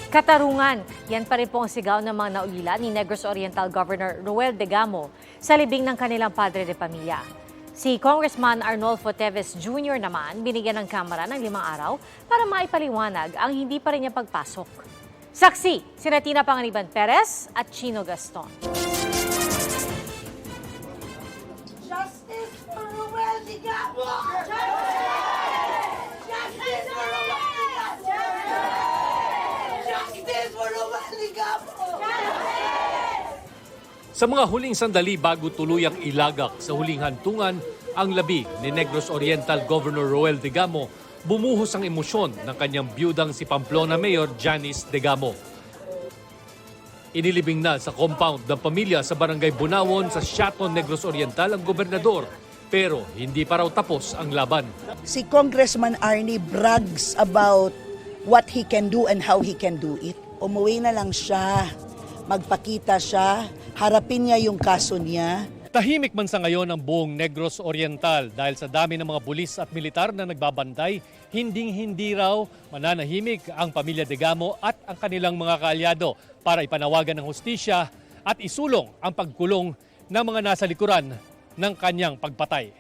Katarungan, yan pa rin po ang sigaw ng mga naulila ni Negros Oriental Governor Roel Degamo sa libing ng kanilang padre de pamilya. Si Congressman Arnolfo Teves Jr. naman binigyan ng Kamara ng 5 araw para maipaliwanag ang hindi pa rin niya pagpasok. Saksi, sina Tina Panganiban Perez at Chino Gaston. Justice for Roel Degamo! Justice for Roel Degamo! Justice for Roel Degamo! Sa mga huling sandali bago tuluyang ilagak sa huling hantungan, ang labi ni Negros Oriental Governor Roel Degamo, bumuhos ang emosyon ng kanyang biyudang si Pamplona Mayor Janice Degamo. Inilibing na sa compound ng pamilya sa Barangay Bunawon sa Siaton, Negros Oriental ang gobernador, pero hindi pa raw tapos ang laban. Si Congressman Arnie brags about what he can do and how he can do it. Umuwi na lang siya, magpakita siya, harapin niya yung kaso niya. Tahimik man sa ngayon ang buong Negros Oriental dahil sa dami ng mga pulis at militar na nagbabantay, hinding-hindi raw mananahimik ang pamilya Degamo at ang kanilang mga kaalyado para ipanawagan ng hustisya at isulong ang pagkulong ng mga nasa likuran ng kanyang pagpatay.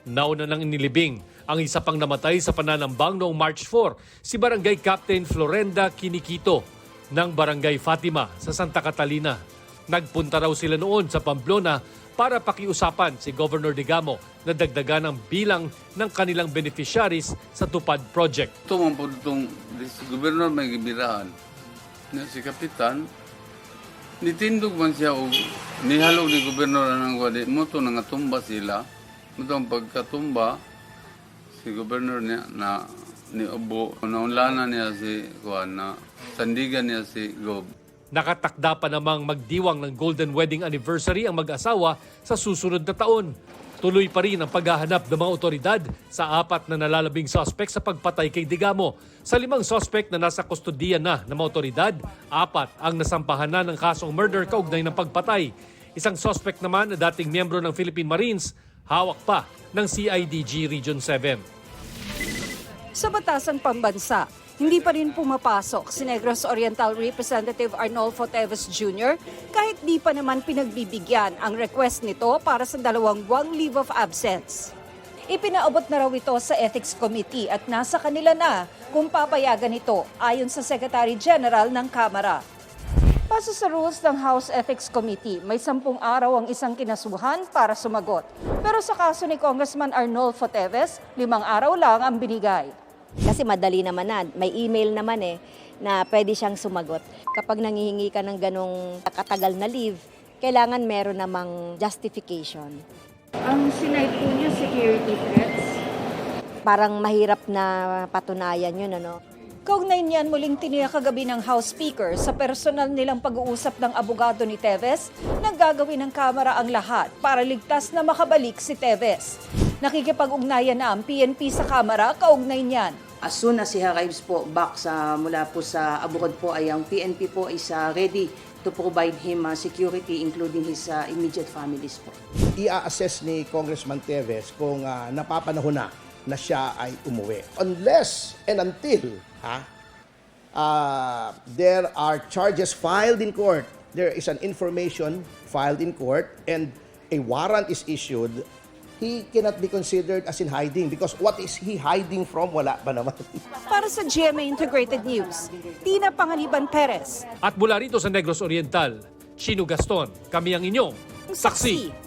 Nauna nang inilibing ang isa pang namatay sa pananambang noong March 4, si Barangay Captain Florenda Kinikito ng Barangay Fatima sa Santa Catalina. Nagpunta raw sila noon sa Pamplona para pakiusapan si Governor Degamo na dagdagan ang bilang ng kanilang beneficiaries sa Tupad Project. Ito man po itong si Gobernador may gibiraan na si Kapitan, nitindog man siya o nihalo ni Gobernador ng wadi mo ito nangatumba sila. Ito ang pagkatumba, si Gobernador niya na ni Obo, naunlana niya si Juan, na sandigan niya si Gob. Nakatakda pa namang magdiwang ng Golden Wedding Anniversary ang mag-asawa sa susunod na taon. Tuloy pa rin ang paghahanap ng mga otoridad sa 4 na nalalabing suspect sa pagpatay kay Degamo. Sa 5 suspect na nasa kustodiya na ng mga otoridad, 4 ang nasampahan na ng kasong murder kaugnay ng pagpatay. Isang suspect naman na dating miyembro ng Philippine Marines, hawak pa ng CIDG Region 7. Sa batasang pambansa, hindi pa rin pumapasok si Negros Oriental Representative Arnolfo Teves Jr. kahit di pa naman pinagbibigyan ang request nito para sa 2 buwang leave of absence. Ipinaabot na raw ito sa Ethics Committee at nasa kanila na kung papayagan ito ayon sa Secretary General ng Kamara. Base sa rules ng House Ethics Committee, may 10 araw ang isang kinasuhan para sumagot. Pero sa kaso ni Congressman Arnolfo Teves, 5 araw lang ang binigay. Kasi madali naman na, may email naman na pwede siyang sumagot. Kapag nangihingi ka ng ganong katagal na leave, kailangan meron namang justification. Ang sinight po niyo, security threats? Parang mahirap na patunayan yun, ano? Kaugnay niyan muling tiniyak kagabi ng House Speaker sa personal nilang pag-uusap ng abogado ni Teves na gagawin ng Kamara ang lahat para ligtas na makabalik si Teves. Nakikipag-ugnayan na ang PNP sa Kamara kaugnay niyan. As soon as he arrives po back mula po sa abroad po ay ang PNP po is ready to provide him security including his immediate families po. I-assess ni Congressman Teves kung napapanahon na siya ay umuwi. Unless and until there are charges filed in court, there is an information filed in court and a warrant is issued, he cannot be considered as in hiding because what is he hiding from? Wala pa naman. Para sa GMA Integrated News, Tina Panganiban Perez. At mula rito sa Negros Oriental, Chino Gaston, kami ang inyong saksi.